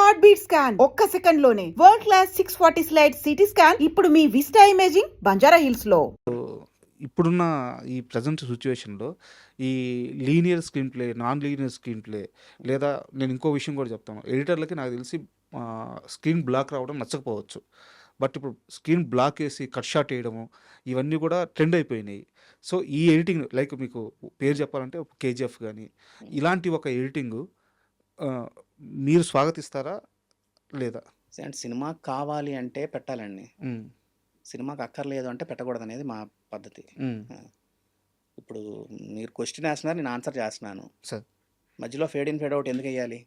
Heart beat scan ఒక్క second లోనే world class 640 slide CT scan ఇప్పుడు మీ విస్టా ఇమేజింగ్ బంజారా హిల్స్ లో. ఇప్పుడున్న ఈ ప్రజెంట్ సిచ్యువేషన్లో ఈ linear screen play, non linear screen play, లేదా నేను ఇంకో విషయం కూడా చెప్తాను, ఎడిటర్లకి నాకు తెలిసి స్క్రీన్ బ్లాక్ రావడం నచ్చకపోవచ్చు. బట్ ఇప్పుడు స్క్రీన్ బ్లాక్ వేసి కట్ షాట్ వేయడము ఇవన్నీ కూడా ట్రెండ్ అయిపోయినాయి. సో ఈ ఎడిటింగ్ లైక్ మీకు పేరు చెప్పాలంటే కేజీఎఫ్ కానీ ఇలాంటి ఒక ఎడిటింగ్ మీరు స్వాగతిస్తారా లేదా? అండ్ సినిమా కావాలి అంటే పెట్టాలండి, సినిమాకి అక్కర్లేదు అంటే పెట్టకూడదు అనేది మా పద్ధతి. ఇప్పుడు మీరు క్వశ్చన్ వేస్తున్నారు, నేను ఆన్సర్ చేస్తున్నాను. సార్ మధ్యలో ఫేడ్ ఇన్ ఫేడ్ అవుట్ ఎందుకు వేయాలి?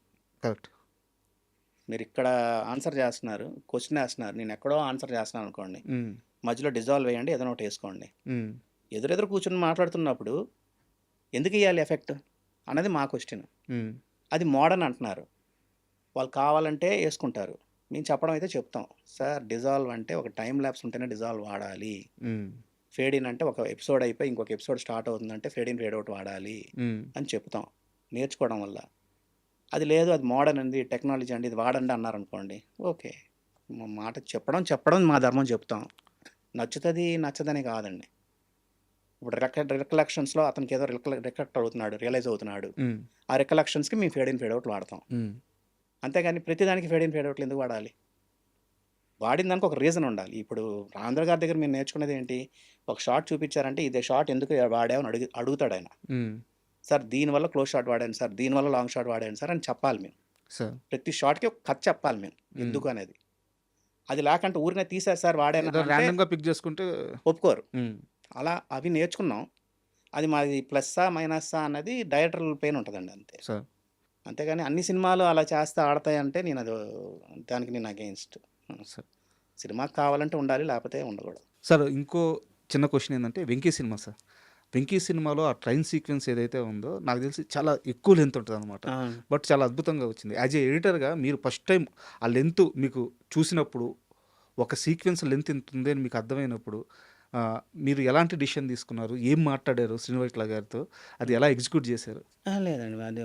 కరెక్ట్. మీరు ఇక్కడ ఆన్సర్ చేస్తున్నారు, క్వశ్చన్ వేస్తున్నారు, నేను ఎక్కడో ఆన్సర్ చేస్తున్నాను అనుకోండి, మధ్యలో డిజాల్వ్ వేయండి, ఏదైనా ఒకటి వేసుకోండి. ఎదురెదురు కూర్చొని మాట్లాడుతున్నప్పుడు ఎందుకు వేయాలి ఎఫెక్ట్ అనేది మా క్వశ్చన్. అది మోడర్న్ అంటున్నారు, వాళ్ళు కావాలంటే వేసుకుంటారు. మేము చెప్పడం అయితే చెప్తాం, సార్ డిజాల్వ్ అంటే ఒక టైం ల్యాబ్స్ ఉంటేనే డిజాల్వ్ వాడాలి. ఫేడ్ ఇన్ అంటే ఒక ఎపిసోడ్ అయిపోయి ఇంకొక ఎపిసోడ్ స్టార్ట్ అవుతుందంటే ఫేడ్ ఇన్ ఫేడ్ అవుట్ వాడాలి అని చెప్తాం నేర్చుకోవడం వల్ల. అది లేదు, అది మోడర్న్ అండి, టెక్నాలజీ అండి, ఇది వాడండి అన్నారు అనుకోండి, ఓకే, మా మాట చెప్పడం మా ధర్మం చెప్తాం. నచ్చుతుంది నచ్చదని కాదండి. ఇప్పుడు రికలెక్షన్స్లో అతనికి ఏదో రికలెక్ట్ అవుతున్నాడు, రియలైజ్ అవుతున్నాడు, ఆ రికలెక్షన్స్కి మేము ఫేడ్ ఇన్ ఫేడ్ అవుట్ వాడతాం. అంతేగాని ప్రతిదానికి ఫేడ్ ఇన్ ఫేడ్ అవుట్లు ఎందుకు వాడాలి? వాడిన దానికి ఒక రీజన్ ఉండాలి. ఇప్పుడు రాంధ్ర గారి దగ్గర మీరు నేర్చుకునేది ఏంటి, ఒక షార్ట్ చూపించారంటే ఇదే షార్ట్ ఎందుకు వాడామని అడుగుతాడు ఆయన. సార్ దీనివల్ల క్లోజ్ షాట్ వాడాను సార్, దీనివల్ల లాంగ్ షాట్ వాడాను సార్ అని చెప్పాలి మేము. ప్రతి షాట్కి ఒక కథ చెప్పాలి మేము ఎందుకు అనేది. అది లేకంటే ఊరినే తీసారు సార్ వాడాను పిక్ చేసుకుంటే ఒప్పుకోరు. అలా అవి నేర్చుకున్నాం. అది మాది ప్లస్సా మైనస్సా అన్నది డైరెక్టర్ పెయిన్ ఉంటుందండి అంతే. అంతేగాని అన్ని సినిమాలు అలా చేస్తే ఆడతాయి అంటే నేను దానికి నేను అగెయిన్స్ట్. సినిమాకి కావాలంటే ఉండాలి, లేకపోతే ఉండకూడదు. సార్ ఇంకో చిన్న క్వశ్చన్ ఏంటంటే వెంకీ సినిమా సార్, వెంకీ సినిమాలో ఆ ట్రైన్ సీక్వెన్స్ ఏదైతే ఉందో నాకు తెలిసి చాలా ఎక్కువ లెంత్ ఉంటుంది అనమాట. బట్ చాలా అద్భుతంగా వచ్చింది. యాజ్ ఏ ఎడిటర్గా మీరు ఫస్ట్ టైం ఆ లెంత్ మీకు చూసినప్పుడు, ఒక సీక్వెన్స్ లెంత్ ఎంత ఉంది అని మీకు అర్థమైనప్పుడు మీరు ఎలాంటి డిసిషన్ తీసుకున్నారు, ఏం మాట్లాడారు శ్రీనివైట్ల గారితో, అది ఎలా ఎగ్జిక్యూట్ చేశారు? లేదండి, అది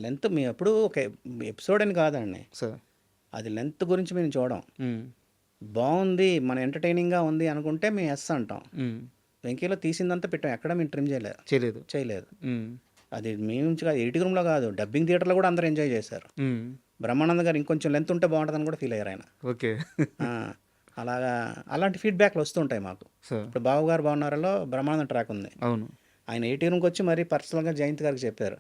లెంత్ మేము ఎప్పుడు ఒక ఎపిసోడ్ అని కాదండి సార్, అది లెంత్ గురించి మేము చూడం. బాగుంది, మన ఎంటర్టైనింగ్గా ఉంది అనుకుంటే మేము ఎస్ అంటాం. వెంకీలో తీసిందంతా పెట్టాం, ఎక్కడ మేము ట్రిమ్ చేయలేదు. అది మేము ఎడిటింగ్ రూమ్లో కాదు, డబ్బింగ్ థియేటర్లో కూడా అందరూ ఎంజాయ్ చేశారు. బ్రహ్మానంద గారు ఇంకొంచెం లెంత్ ఉంటే బాగుంటుందని కూడా ఫీల్ అయ్యారు ఆయన. ఓకే. అలాగా అలాంటి ఫీడ్బ్యాక్లు వస్తుంటాయి మాకు. ఇప్పుడు బాబు గారు బాగున్నారలో బ్రహ్మానందం ట్రాక్ ఉంది. అవును, ఆయన ఎడిటింగ్ రూమ్కి వచ్చి మరీ పర్సనల్గా జయంత్ గారికి చెప్పారు,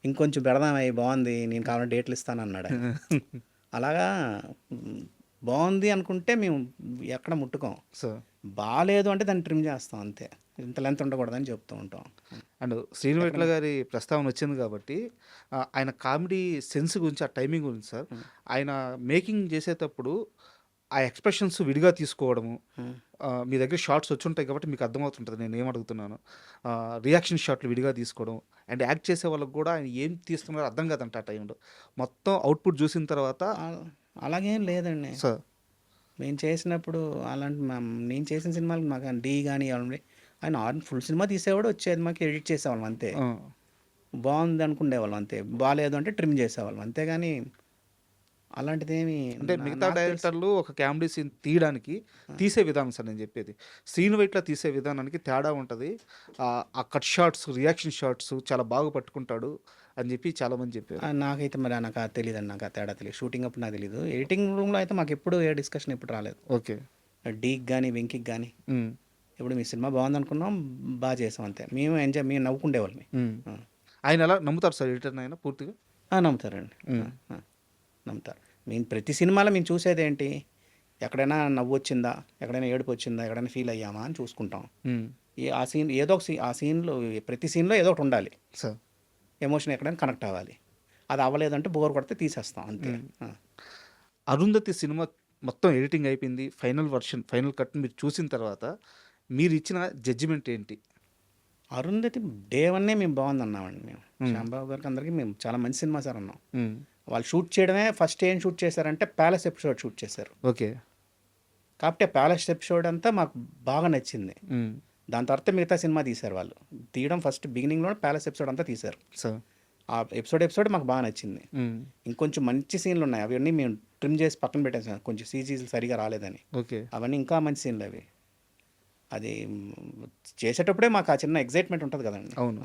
ఇంకొంచెం పెడదామయ్యి బాగుంది, నేను కావాలంటే డేట్లు ఇస్తాను అన్నాడు. అలాగా బాగుంది అనుకుంటే మేము ఎక్కడ ముట్టుకోం, బాగాలేదు అంటే దాన్ని ట్రిమ్ చేస్తాం అంతే. ఇంత లెంత్ ఉండకూడదని చెప్తూ ఉంటాం. అండ్ శ్రీనివైట్ల గారి ప్రస్తావన వచ్చింది కాబట్టి ఆయన కామెడీ సెన్స్ గురించి, ఆ టైమింగ్ గురించి సార్, ఆయన మేకింగ్ చేసేటప్పుడు ఆ ఎక్స్ప్రెషన్స్ విడిగా తీసుకోవడము, మీ దగ్గర షార్ట్స్ వచ్చి ఉంటాయి కాబట్టి మీకు అర్థమవుతుంటుంది నేను ఏమడుగుతున్నాను. రియాక్షన్ షాట్లు విడిగా తీసుకోవడం, అండ్ యాక్ట్ చేసే వాళ్ళకి కూడా ఆయన ఏం తీస్తున్నారో అర్థం కాదంట ఆ టైంలో. మొత్తం అవుట్పుట్ చూసిన తర్వాత అలాగేం లేదండి సార్. మేము చేసినప్పుడు అలాంటి నేను చేసిన సినిమాలకు మాకు డీ కానీ ఆయన ఫుల్ సినిమా తీసేవాడు, వచ్చేది మాకు ఎడిట్ చేసేవాళ్ళం అంతే. బాగుంది అనుకునేవాళ్ళం అంతే, బాగాలేదు అంటే ట్రిమ్ చేసేవాళ్ళం అంతేగాని అలాంటిదేమి. అంటే మిగతా డైరెక్టర్లు ఒక కామెడీ సీన్ తీయడానికి తీసే విధానం సార్ నేను చెప్పేది, శ్రీనివైట్ల తీసే విధానానికి తేడా ఉంటుంది. ఆ కట్ షాట్స్, రియాక్షన్ షాట్స్ చాలా బాగా పట్టుకుంటాడు అని చెప్పి చాలామంది చెప్పారు. నాకైతే మరి నాకు తెలియదు అండి, నాకు ఆ తేడా తెలియదు. షూటింగ్ అప్పుడు నాకు తెలియదు, ఎడిటింగ్ రూమ్లో అయితే మాకు ఎప్పుడు ఏ డిస్కషన్ ఎప్పుడు రాలేదు. ఓకే. డీకి కానీ వెంకికి కానీ ఇప్పుడు మీ సినిమా బాగుంది అనుకున్నాం, బాగా చేసాం అంతే. మేము నవ్వుకుండేవాళ్ళం. ఆయన ఎలా నమ్ముతారు సార్ ఎడిటర్ని? ఆయన పూర్తిగా నమ్ముతారండి, నమ్ముతారు. మేము ప్రతి సినిమాలో మేము చూసేది ఏంటి, ఎక్కడైనా నవ్వు వచ్చిందా, ఎక్కడైనా ఏడుపు వచ్చిందా, ఎక్కడైనా ఫీల్ అయ్యామా అని చూసుకుంటాం. ఆ సీన్ ఏదో ఒక ఆ సీన్లో, ప్రతి సీన్లో ఏదో ఒకటి ఉండాలి సార్, ఎమోషన్ ఎక్కడైనా కనెక్ట్ అవ్వాలి. అది అవ్వలేదంటే బోర్ కొడితే తీసేస్తాం అంతే. అరుంధతి సినిమా మొత్తం ఎడిటింగ్ అయిపోయింది, ఫైనల్ వర్షన్, ఫైనల్ కట్ మీరు చూసిన తర్వాత మీరు ఇచ్చిన జడ్జిమెంట్ ఏంటి? అరుంధతి డే వన్నే మేము బాగుంది అన్నామండి. మేము శ్యాంబాబు గారికి అందరికీ మేము చాలా మంచి సినిమా సార్ అన్నాం. వాళ్ళు షూట్ చేయడమే ఫస్ట్ ఏం షూట్ చేశారంటే ప్యాలెస్ ఎపిసోడ్ షూట్ చేశారు. ఓకే. కాబట్టి ప్యాలెస్ ఎపిసోడ్ అంతా మాకు బాగా నచ్చింది. దాని తర్వాత మిగతా సినిమా తీశారు వాళ్ళు. తీయడం ఫస్ట్ బిగినింగ్లో ప్యాలెస్ ఎపిసోడ్ అంతా తీశారు. ఆ ఎపిసోడ్ మాకు బాగా నచ్చింది. ఇంకొంచెం మంచి సీన్లు ఉన్నాయి, అవన్నీ మేము ట్రిమ్ చేసి పక్కన పెట్టేసాం, కొంచెం సీజీలు సరిగా రాలేదని. ఓకే. అవన్నీ ఇంకా మంచి సీన్లు అవి. అది చేసేటప్పుడే మాకు ఆ చిన్న ఎగ్జైట్మెంట్ ఉంటుంది కదండి. అవును.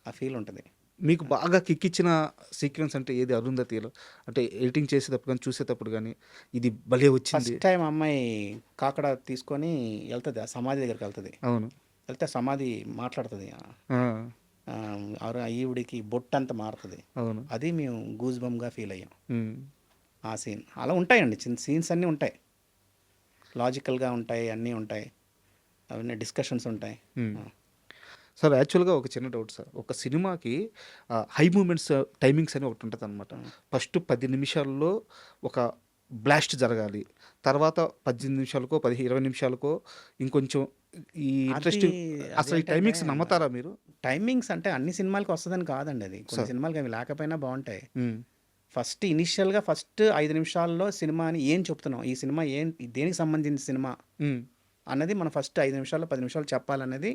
ఆ ఫీల్ ఉంటుంది. మీకు బాగా కిక్ ఇచ్చిన సీక్వెన్స్ అంటే ఏది అరుంధతిలో? అంటే ఎడిటింగ్ చేసేటప్పుడు కానీ, చూసేటప్పుడు కానీ ఇది భలే వచ్చింది. ఫస్ట్ టైం అమ్మాయి కాకడ తీసుకొని వెళ్తుంది, ఆ సమాధి దగ్గరికి వెళ్తుంది. అవును. వెళ్తే సమాధి మాట్లాడుతుంది, ఆ, ఈవిడికి బొట్టంతా మారుతుంది. అవును. అది మేము గూజ్ బంగా ఫీల్ అయ్యాం ఉమ్, ఆ సీన్. అలా ఉంటాయండి చిన్న సీన్స్, అన్నీ ఉంటాయి, లాజికల్గా ఉంటాయి, అన్నీ ఉంటాయి, అవన్నీ డిస్కషన్స్ ఉంటాయి. ఉమ్. సార్ యాక్చువల్గా ఒక చిన్న డౌట్ సార్. ఒక సినిమాకి హై మూమెంట్స్ టైమింగ్స్ అని ఒకటి ఉంటుంది అనమాట. ఫస్ట్ 10 నిమిషాల్లో ఒక బ్లాస్ట్ జరగాలి, తర్వాత 18 నిమిషాలకో 20 నిమిషాలకో ఇంకొంచెం ఈ ఇంట్రెస్ట్. అసలు ఈ టైమింగ్స్ నమ్ముతారా మీరు? టైమింగ్స్ అంటే అన్ని సినిమాలకి వస్తుందని కాదండి, అది కొన్ని సినిమాలకి అవి లేకపోయినా బాగుంటాయి. ఉమ్, ఫస్ట్ ఇనిషియల్గా ఫస్ట్ 5 నిమిషాల్లో సినిమాని ఏం చెప్తున్నాం, ఈ సినిమా దేనికి సంబంధించిన సినిమా ఉమ్, అన్నది మనం ఫస్ట్ 5 నిమిషాల్లో 10 నిమిషాలు చెప్పాలనేది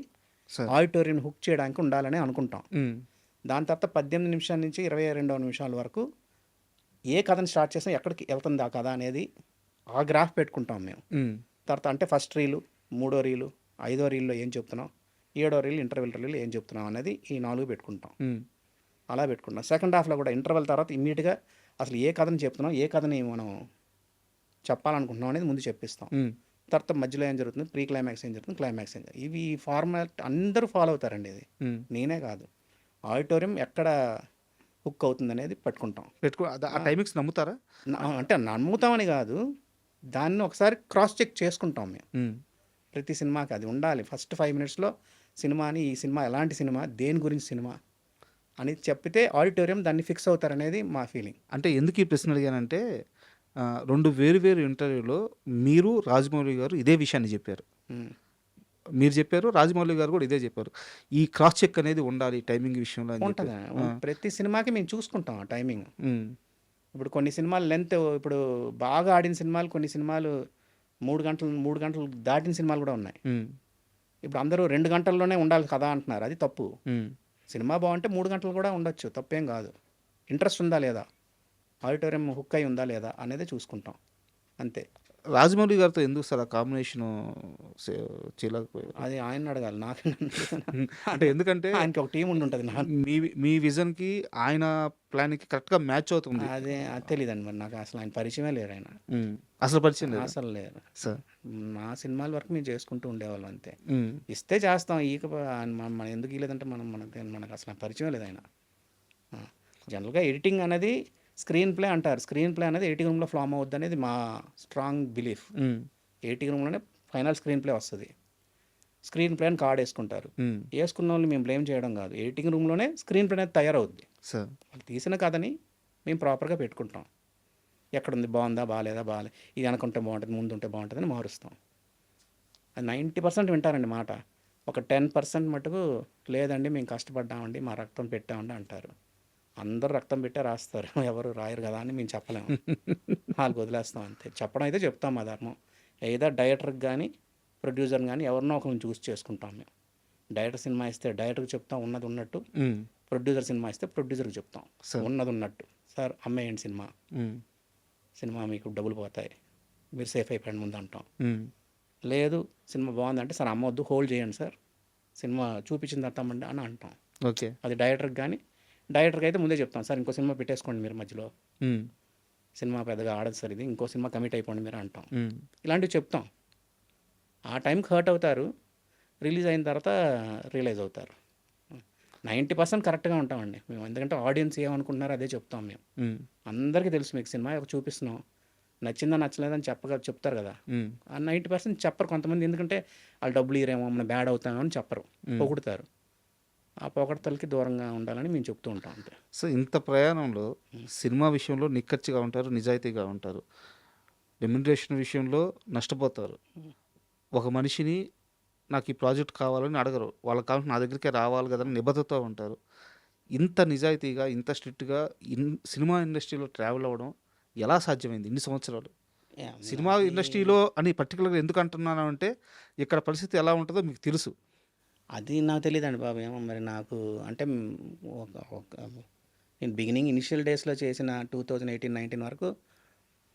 సార్. ఆడిటోరియం హుక్ చేయడానికి ఉండాలని అనుకుంటాం. ఉమ్, దాని తర్వాత 18 నిమిషాల నుంచి 22వ నిమిషాల వరకు ఏ కథను స్టార్ట్ చేసినా ఎక్కడికి వెళ్తుంది ఆ కథ అనేది ఆ గ్రాఫ్ పెట్టుకుంటాం మేము. ఉమ్, తర్వాత అంటే ఫస్ట్ రీలు, 3వ రీలు, 5వ రీల్లో ఏం చెప్తున్నాం, 7వ రీలు ఇంటర్వెల్ రీలు ఏం చెప్తున్నాం అనేది ఈ 4 పెట్టుకుంటాం. ఉమ్, అలా పెట్టుకుంటాం. సెకండ్ హాఫ్లో కూడా ఇంటర్వెల్ తర్వాత ఇమ్మీడియట్గా అసలు ఏ కథను చెప్తున్నాం, ఏ కథని మనం చెప్పాలనుకుంటున్నాం అనేది ముందు చెప్పిస్తాం. ఉమ్, తర్వాత మధ్యలో ఏం జరుగుతుంది, ప్రీ క్లైమాక్స్ ఏం జరుగుతుంది, క్లైమాక్స్ ఏం జరుగుతుంది. ఇవి ఫార్మాట్ అందరూ ఫాలో అవుతారండి. ఇది ఉమ్. నేనే కాదు, ఆడిటోరియం ఎక్కడ హుక్ అవుతుంది అనేది పట్టుకుంటాం. ఆ టైమింగ్స్ నమ్ముతారా? అంటే నమ్ముతామని కాదు, దాన్ని ఒకసారి క్రాస్ చెక్ చేసుకుంటాం మేము. ఉమ్, ప్రతి సినిమాకి అది ఉండాలి. ఫస్ట్ 5 మినిట్స్లో సినిమాని, ఈ సినిమా ఎలాంటి సినిమా, దేని గురించి సినిమా అని చెప్పితే ఆడిటోరియం దాన్ని ఫిక్స్ అవుతారనేది మా ఫీలింగ్. అంటే ఎందుకు ఈ ప్రశ్న అడిగానంటే 2 వేరు ఇంటర్వ్యూలో మీరు రాజమౌళి గారు ఇదే విషయాన్ని చెప్పారు. మీరు చెప్పారు, రాజమౌళి గారు కూడా ఇదే చెప్పారు. ఈ క్రాస్ చెక్ అనేది ఉండాలి టైమింగ్ విషయంలో అని ఉంటుంది. చెప్పారు. ప్రతి సినిమాకి మేము చూసుకుంటాం ఆ టైమింగ్. ఉమ్, ఇప్పుడు కొన్ని సినిమాలు లెంత్, ఇప్పుడు బాగా ఆడిన సినిమాలు, కొన్ని సినిమాలు 3 గంటలు దాటిన సినిమాలు కూడా ఉన్నాయి. ఉమ్, ఇప్పుడు అందరూ 2 గంటల్లోనే ఉండాలి కదా అంటున్నారు, అది తప్పు. ఉమ్, సినిమా బాగుంటే 3 గంటలు కూడా ఉండొచ్చు, తప్పేం కాదు. ఇంట్రెస్ట్ ఉందా లేదా, ఆడిటోరియం హుక్ అయి ఉందా లేదా అనేది చూసుకుంటాం, అంతే. రాజమౌళి గారితో ఎందుకు సార్ ఆ కాంబినేషన్ చేయలేకపోయారు? అది ఆయన అడగాలి, నాకు అంటే ఎందుకంటే ఆయనకి ఒక టీం ఉండి ఉంటుంది. మీ విజన్కి ఆయన ప్లాన్కి కరెక్ట్గా మ్యాచ్ అవుతుంది. అదే అది తెలియదండి మరి నాకు, అసలు ఆయన పరిచయమే లేరు ఆయన, ఉమ్, అసలు పరిచయం లేదు అసలు లేరు. సార్. మా సినిమాల వరకు మేము చేసుకుంటూ ఉండేవాళ్ళం అంతే. ఉమ్, ఇస్తే చేస్తాం, మనం ఎందుకు ఇవ్వలేదంటే మనకు అసలు పరిచయం లేదు ఆయన. జనరల్గా ఎడిటింగ్ అనేది స్క్రీన్ ప్లే అంటారు, స్క్రీన్ ప్లే అనేది ఎడిటింగ్ రూమ్లో ఫ్లామ్ అవుద్ది అనేది మా స్ట్రాంగ్ బిలీఫ్. ఉమ్, ఎడిటింగ్ రూమ్లోనే ఫైనల్ స్క్రీన్ ప్లే వస్తుంది. స్క్రీన్ ప్లే అని కార్డ్ వేసుకుంటారు, ఉమ్, వేసుకున్న వాళ్ళని మేము బ్లేమ్ చేయడం కాదు, ఎడిటింగ్ రూమ్లోనే స్క్రీన్ ప్లే అనేది తయారవుద్ది. సార్. వాళ్ళు తీసిన కథని మేము ప్రాపర్గా పెట్టుకుంటాం, ఎక్కడుంది, బాగుందా బాగాలేదా, ఇది అనుకుంటే బాగుంటుంది, ముందు ఉంటే బాగుంటుంది అని మారుస్తాం. అది 90% వింటారండి మాట. ఒక 10% మటుకు లేదండి మేము కష్టపడ్డామండి, మా రక్తం పెట్టామండి అంటారు. అందరూ రక్తం పెట్టే రాస్తారు, ఎవరు రాయరు కదా అని మేము చెప్పలేము, వాళ్ళకి వదిలేస్తాం అంతే. చెప్పడం అయితే చెప్తాం, మా ధర్మం. ఏదో డైరెక్టర్కి కానీ ప్రొడ్యూసర్ని కానీ ఎవరినో ఒకరిని చూస్ చేసుకుంటాం మేము. డైరెక్టర్ సినిమా ఇస్తే డైరెక్టర్కి చెప్తాం ఉన్నది ఉన్నట్టు, ఉమ్, ప్రొడ్యూసర్ సినిమా ఇస్తే ప్రొడ్యూసర్కి చెప్తాం సార్. ఉన్నది ఉన్నట్టు, సార్ అమ్మేయండి ఉమ్, సినిమా మీకు డబ్బులు పోతాయి, మీరు సేఫ్ అయిపోయండి ముందు అంటాం. ఉమ్, లేదు సినిమా బాగుందంటే సార్ అమ్మవద్దు, హోల్డ్ చేయండి సార్, సినిమా చూపించిన తర్వాత అమ్మండి అని అంటాం. ఓకే. అది డైరెక్టర్కి కానీ, డైరెక్టర్కి అయితే ముందే చెప్తాం, సార్ ఇంకో సినిమా పెట్టేసుకోండి మీరు మధ్యలో, ఉమ్, సినిమా పెద్దగా ఆడదు సార్, ఇది ఇంకో సినిమా కమిట్ అయిపోండి మీరు అంటాం. ఉమ్, ఇలాంటివి చెప్తాం. ఆ టైంకి హర్ట్ అవుతారు, రిలీజ్ అయిన తర్వాత రియలైజ్ అవుతారు. 90% కరెక్ట్గా ఉంటామండి మేము, ఎందుకంటే ఆడియన్స్ ఏమనుకుంటున్నారో అదే చెప్తాం మేము. ఉమ్, అందరికీ తెలుసు మీకు సినిమా చూపిస్తున్నాం, నచ్చిందా నచ్చలేదని చెప్తారు కదా. ఉమ్, ఆ 90% చెప్పరు కొంతమంది, ఎందుకంటే వాళ్ళు డబ్బులు ఇరేమో మనం బ్యాడ్ అవుతామో అని చెప్పరు, పొగుడుతారు. ఆ పొగడతలకి దూరంగా ఉండాలని మేము చెప్తూ ఉంటాం అంతే. సో ఇంత ప్రయాణంలో సినిమా విషయంలో నిక్కచ్చిగా ఉంటారు, నిజాయితీగా ఉంటారు, రెమ్యునరేషన్ విషయంలో నష్టపోతారు. ఒక మనిషిని నాకు ఈ ప్రాజెక్ట్ కావాలని అడగరు, వాళ్ళకి కావాల్సిన నా దగ్గరికే రావాలి కదా అని నిబద్ధతతో ఉంటారు. ఇంత నిజాయితీగా, ఇంత స్ట్రిక్ట్గా సినిమా ఇండస్ట్రీలో ట్రావెల్ అవ్వడం ఎలా సాధ్యమైంది ఇన్ని సంవత్సరాలు? సినిమా ఇండస్ట్రీలో అని పర్టికులర్గా ఎందుకు అంటున్నాను అంటే ఇక్కడ పరిస్థితి ఎలా ఉంటుందో మీకు తెలుసు. అది నాకు తెలియదండి బాబు, ఏమో మరి నాకు అంటే ఒక నేను బిగినింగ్ ఇనిషియల్ డేస్‌లో చేసిన 2018, 19 వరకు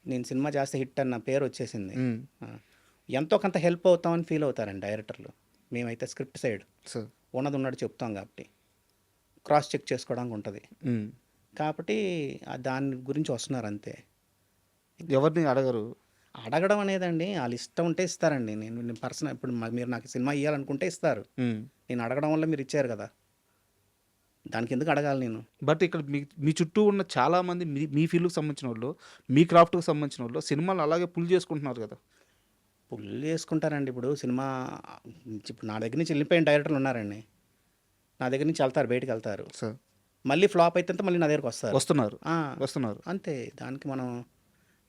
నేను సినిమా చేస్తే హిట్ అన్న పేరు వచ్చేసింది. హ్మ్. ఆ! ఎంతో కొంత హెల్ప్ అవుతామని ఫీల్ అవుతారండి డైరెక్టర్లు. మేమైతే స్క్రిప్ట్ సైడ్ సార్. ఉన్నది ఉన్నట్టు చెప్తాం కాబట్టి. క్రాస్ చెక్ చేసుకోవడానికి ఉంటది. హ్మ్. కాబట్టి దాని గురించి వస్తున్నారు అంతే. ఎవరిని అడగరు. అడగడం అనేదండి ఆళ్ళ ఇష్టం ఉంటే ఇస్తారండి. నేను పర్సనల్ ఇప్పుడు మీరు నాకు సినిమా ఇయ్యాలనుకుంటే ఇస్తారు. హ్మ్. నేను అడగడం వల్ల మీరు ఇచ్చారు కదా! దానికెందుకు అడగాలి నేను? బట్ ఇక్కడ మీ చుట్టూ ఉన్న చాలామంది మీ ఫీల్డ్‌కి సంబంధించినోళ్ళు, మీ క్రాఫ్ట్‌కి సంబంధించినోళ్ళు సినిమాలు అలాగే పుల్ చేసుకుంటున్నారు గదా! పుల్ చేసుకుంటారండి. ఇప్పుడు సినిమా ఇప్పుడు నా దగ్గర నుంచి వెళ్ళిపోయిన డైరెక్టర్లు ఉన్నారండి. నా దగ్గర నుంచి వెళ్తారు, బయటికెళ్తారు. సార్. మళ్ళీ ఫ్లాప్ అయితంటే మళ్ళీ నా దగ్గరకొస్తారు. వస్తున్నారు. ఆ! వస్తున్నారు. అంతే. దానికి మనం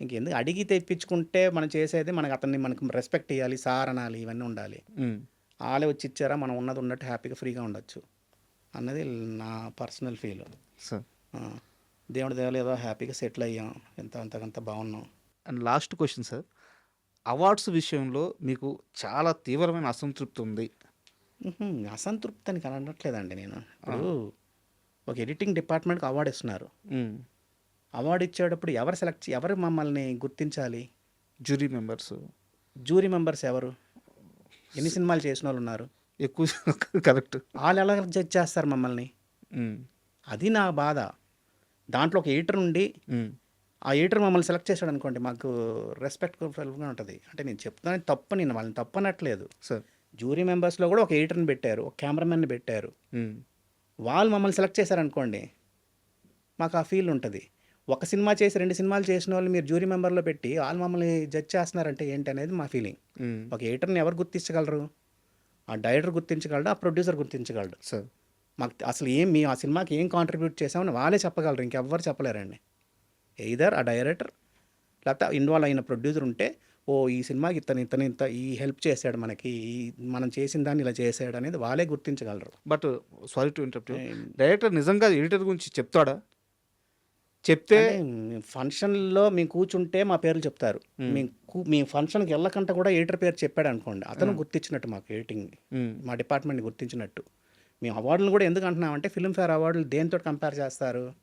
ఇంకెందుకు అడిగి తెప్పించుకుంటే మనం చేసేది మనకు రెస్పెక్ట్ ఇయ్యాలి, సార్ అనాలి, ఇవన్నీ ఉండాలి. హ్మ్. ఆళ్ళే వచ్చి ఇచ్చారా మనం ఉన్నది ఉన్నట్టు హ్యాపీగా ఫ్రీగా ఉండొచ్చు అన్నది నా పర్సనల్ ఫీల్. సార్. ఆ! దేవుడి దయవల్ల ఏదో హ్యాపీగా సెటిల్ అయ్యాం. అంతకంత బాగున్నాం. And last question sir. Awards విషయంలో మీకు చాలా తీవ్రమైన అసంతృప్తి ఉంది. హుహు. అసంతృప్తి అని అనట్లేదండి నేను. ఇప్పుడు ఒక ఎడిటింగ్ డిపార్ట్మెంట్‌కి అవార్డ్ ఇస్తున్నారు. హ్మ్. అవార్డ్ ఇచ్చేటప్పుడు ఎవరు మమ్మల్ని గుర్తించాలి? జ్యూరీ మెంబర్స్ జ్యూరీ మెంబర్స్ ఎవరు? ఎన్ని సినిమాలు చేసినోళ్ళున్నారు? ఎక్కువ కరెక్ట్. ఆళ్ళెలా జడ్జ్ చేస్తారు మమ్మల్ని? హ్మ్. అది నా బాధ. దాంట్లో ఒక ఎడిటర్ ఉండి, హ్మ్. ఆ ఎడిటర్ మమ్మల్ని సెలెక్ట్ చేశాడనుకోండి, మాకు రెస్పెక్ట్‌ఫుల్‌గా ఉంటది. అంటే నేను చెప్తున్నాను నేను వాళ్ళని తప్పనట్లేదు. సార్. జ్యూరీ మెంబర్స్‌లో కూడా ఒక ఎడిటర్‌ని పెట్టారు. ఒక కెమెరామెన్‌ని పెట్టారు. హ్మ్. వాళ్ళు మమ్మల్ని సెలెక్ట్ చేశారనుకోండి, మాకు ఆ ఫీల్ ఉంటది. ఒక సినిమా చేసి 2 సినిమాలు చేసినోళ్ళని మీరు జ్యూరీ మెంబర్‌లో పెట్టి, ఆళ్ళు మమ్మల్ని జడ్జ్ చేస్తున్నారంటే ఏంటనేది మా ఫీలింగ్. హ్మ్. ఒక ఎడిటర్‌ని ఎవరు గుర్తించగలరు? ఆ డైరెక్టర్ గుర్తించగలడు, ఆ ప్రొడ్యూసర్ గుర్తించగలడు. సార్. మాకు అసలు మేము ఆ సినిమాకి ఏం కాంట్రిబ్యూట్ చేసామని వాళ్ళే చెప్పగలరు. ఇంకెవ్వరు చెప్పలేరండి. ఎయిదర్ ఆ డైరెక్టర్ లేకపోతే ఇన్వాల్వ్ అయిన ప్రొడ్యూసర్ ఉంటే, ఓహ్! ఈ సినిమాకి ఇతను ఇంత ఈ హెల్ప్ చేశాడు మనకి. మనం చేసిన దాన్ని ఇలా చేశాడు అనేది వాళ్ళే గుర్తించగలరు. But sorry to interrupt you. ఏం, డైరెక్టర్ నిజంగా ఎడిటర్ గురించి చెప్తాడా? చెప్తే అంటే ఫంక్షన్‌లో మేము కూర్చుంటే మా పేర్లు చెప్తారు. హ్మ్. మేము ఫంక్షన్‌కి ఎళ్ళకంట కూడా ఎడిటర్ పేరు చెప్పాడనుకోండి. అతను హ్మ్. గుర్తించినట్టు మాకు ఎడిటింగ్‌ని. హ్మ్. మా డిపార్ట్మెంట్‌ని గుర్తించినట్టు. మేము అవార్డులను కూడా ఎందుకు అంటున్నామంటే ఫిల్మ్‌ఫేర్ అవార్డులు దేనితోటి కంపేర్ చేస్తారు?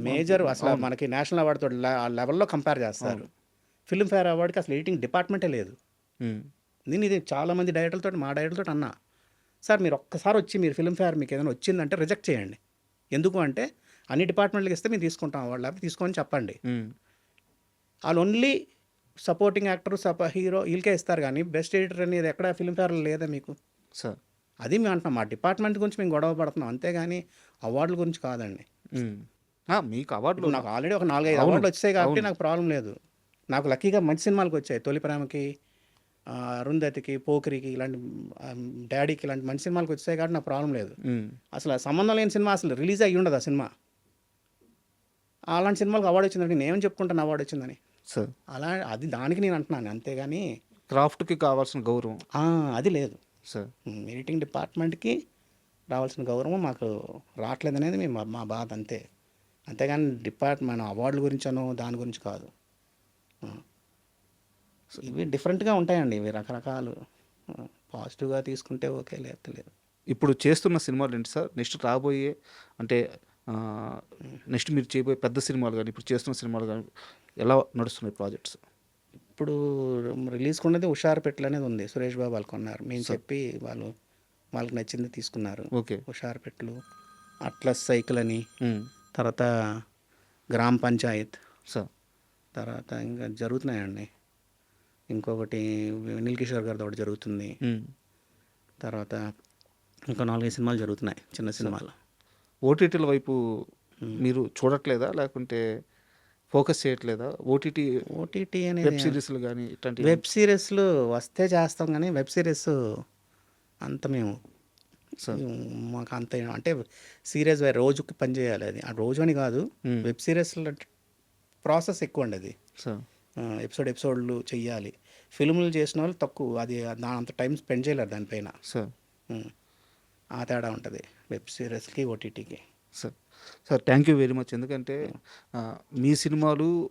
మేజర్ అసలు అవును. మనకి నేషనల్ అవార్డ్ తోటి ఆ లెవెల్‌లో కంపేర్ చేస్తారు. ఫిల్మ్‌ఫేర్ అవార్డ్‌కి అసలు ఎడిటింగ్ డిపార్ట్మెంటే లేదు. హ్మ్. నేను ఇది చాలామంది డైరెక్టర్లతోటి మా డైరెక్టర్లతోటి అన్నా. సార్ మీరు ఒక్కసారి వచ్చి మీరు ఫిల్మ్‌ఫేర్ మీకు ఏదైనా వచ్చిందంటే రిజెక్ట్ చేయండి. ఎందుకు అంటే అన్ని డిపార్ట్మెంట్‌లకి ఇస్తే మేము తీసుకుంటాం అవార్డ్ లేకపోతే తీసుకోమని చెప్పండి. హ్మ్. ఆళ్ళు ఓన్లీ సపోర్టింగ్ యాక్టర్, హీరో ఈళ్ళకే ఇస్తారు గానీ బెస్ట్ ఎడిటర్ అనేది ఎక్కడ ఫిల్మ్‌ఫేర్‌లో లేదా మీకు? సార్. అది మేము అంటున్నాం. మా డిపార్ట్మెంట్ గురించి మేము గొడవ పడుతున్నాం. అంతేగాని అవార్డుల గురించి కాదండి. హ్మ్. మీకు అవార్డులు ఇప్పుడు నాకు ఆల్రెడీ ఒక 4, 5 అవును. అవార్డులు వచ్చాయి కాబట్టి అవును. నాకు ప్రాబ్లం లేదు. నాకు లక్కీగా మంచి సినిమాలకు వచ్చాయి. 'తొలి ప్రేమకి', 'అరుంధతికి', 'పోకిరికి' ఇలాంటి 'డాడీకి' ఇలాంటి మంచి సినిమాలకు వచ్చాయి కాబట్టి నాకు ప్రాబ్లం లేదు. హ్మ్. అసలు సంబంధం లేని సినిమా అసలు రిలీజ్ అయ్యి ఉండదు ఆ సినిమా. అలాంటి సినిమాలకు అవార్డు వచ్చిందంటే నేనేమని చెప్పుకుంటాను అవార్డు వచ్చిందని. సార్. అది దానికి నేను అంటున్నాను అంతేగాని క్రాఫ్ట్‌కి కావాల్సిన గౌరవం. అది లేదు. సార్. ఎడిటింగ్ డిపార్ట్మెంట్‌కి రావాల్సిన గౌరవం మాకు రావట్లేదనేది మా బాధ అంతే. అంతేగాని మన అవార్డుల గురించనో దాని గురించి కాదు. ఆ. ఇవి డిఫరెంట్‌గా ఉంటాయండి. ఇవి రకరకాలు. పాజిటివ్‌గా తీసుకుంటే ఓకే. లేకపోతే లేదు. ఇప్పుడు చేస్తున్న సినిమాలేంటి సార్? నెక్స్ట్ రాబోయే అంటే నెక్స్ట్ మీరు చేయబోయే పెద్ద సినిమాలు గాని, ఇప్పుడు చేస్తున్న సినిమాలు గాని ఎలా నడుస్తున్నాయి ప్రాజెక్ట్స్? ఇప్పుడు రిలీజ్‌కి ఉన్నది 'హుషారు పెట్లు' అనేది ఉంది. సురేష్ బాబు వాళ్ళు కొన్నారు. మేము సార్. చెప్పి వాళ్ళకి నచ్చింది తీసుకున్నారు. ఓకే. 'హుషారు పెట్లు', 'అట్లస్ సైకిల్' అని, హ్మ్. తర్వాత 'గ్రామ్ పంచాయత్', సార్. తర్వాత ఇంకా జరుగుతున్నాయండి. ఇంకొకటి 'వెనిల్ కిషోర్' గారిది ఒకటి జరుగుతుంది. హ్మ్. తర్వాత ఇంకా 4, 5 సినిమాలు జరుగుతున్నాయి. చిన్న సినిమాలు. ఓటీటీల వైపు హ్మ్. మీరు చూడట్లేదా? లేకుంటే ఫోకస్ చేయట్లేదా? ఓటీటీ ఓటీటీ వెబ్ అనేది సీరీస్‌లు గాని ఇట్లాంటివి? వెబ్ సీరీస్‌లు వస్తే చేస్తాం గానీ, వెబ్ సీరీస్ అంత మేము సార్. మాకు అంత అంటే సీరియస్ రోజుకి పని చేయాలి అది. ఆ రోజు అని కాదు. హ్మ్. వెబ్ సీరీస్‌లో ప్రాసెస్ ఎక్కువండి అది. సార్. ఎపిసోడ్‌లు చెయ్యాలి. ఫిల్ములు చేసినోళ్ళు తక్కువ. అది అంత టైం స్పెండ్ చేయలేరు దానిపైన. సార్. హ్మ్. ఆ తేడా ఉంటది. వెబ్ సీరీస్‌కి, ఓటీటీకి. Sir. Sir thank you very much. ఎందుకంటే మీ సినిమాలు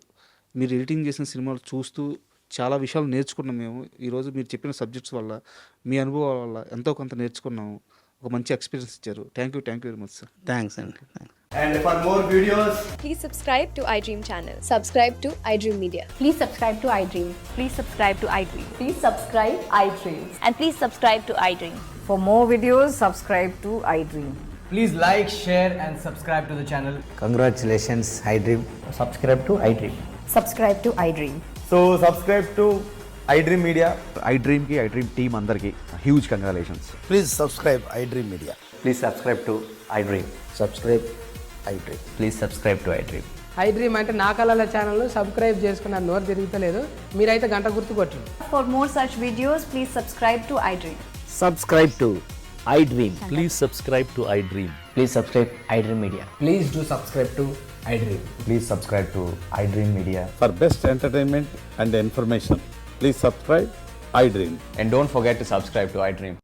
మీరు ఎడిటింగ్ చేసిన సినిమాలు చూస్తూ చాలా విషయాలు నేర్చుకున్నాం మేము. ఈరోజు మీరు చెప్పిన సబ్జెక్ట్స్ వల్ల, మీ అనుభవాల వల్ల ఎంతో కొంత నేర్చుకున్నాము. ఒక మంచి ఎక్స్‌పీరియన్స్ ఇచ్చారు. Thank you very much sir. Thanks అండి. Thanks. And for more videos, Please subscribe to iDream channel. Subscribe to iDream Media. Please subscribe to iDream. Please subscribe to iDream. Please subscribe iDream. And please subscribe to iDream. For more videos, subscribe to iDream. please like, share, and subscribe to the channel. Congratulations, iDream. Subscribe to iDream. Subscribe to iDream. So subscribe to iDream Media. iDream की iDream team अंदर की huge congratulations. Please subscribe iDream Media. Please subscribe to iDream. Subscribe iDream. Please subscribe to iDream. iDream అంటే నా కళల channel subscribe చేసుకున్న నోరు తిరుగుతలేదు, మీరైతే గంట గుర్తు కొట్టండి. For more such videos, please subscribe to iDream. Subscribe to iDream. Please subscribe to iDream. Please subscribe iDream Media. Please do subscribe to iDream. Please subscribe to iDream Media. For best entertainment and information, please subscribe iDream. And don't forget to subscribe to iDream.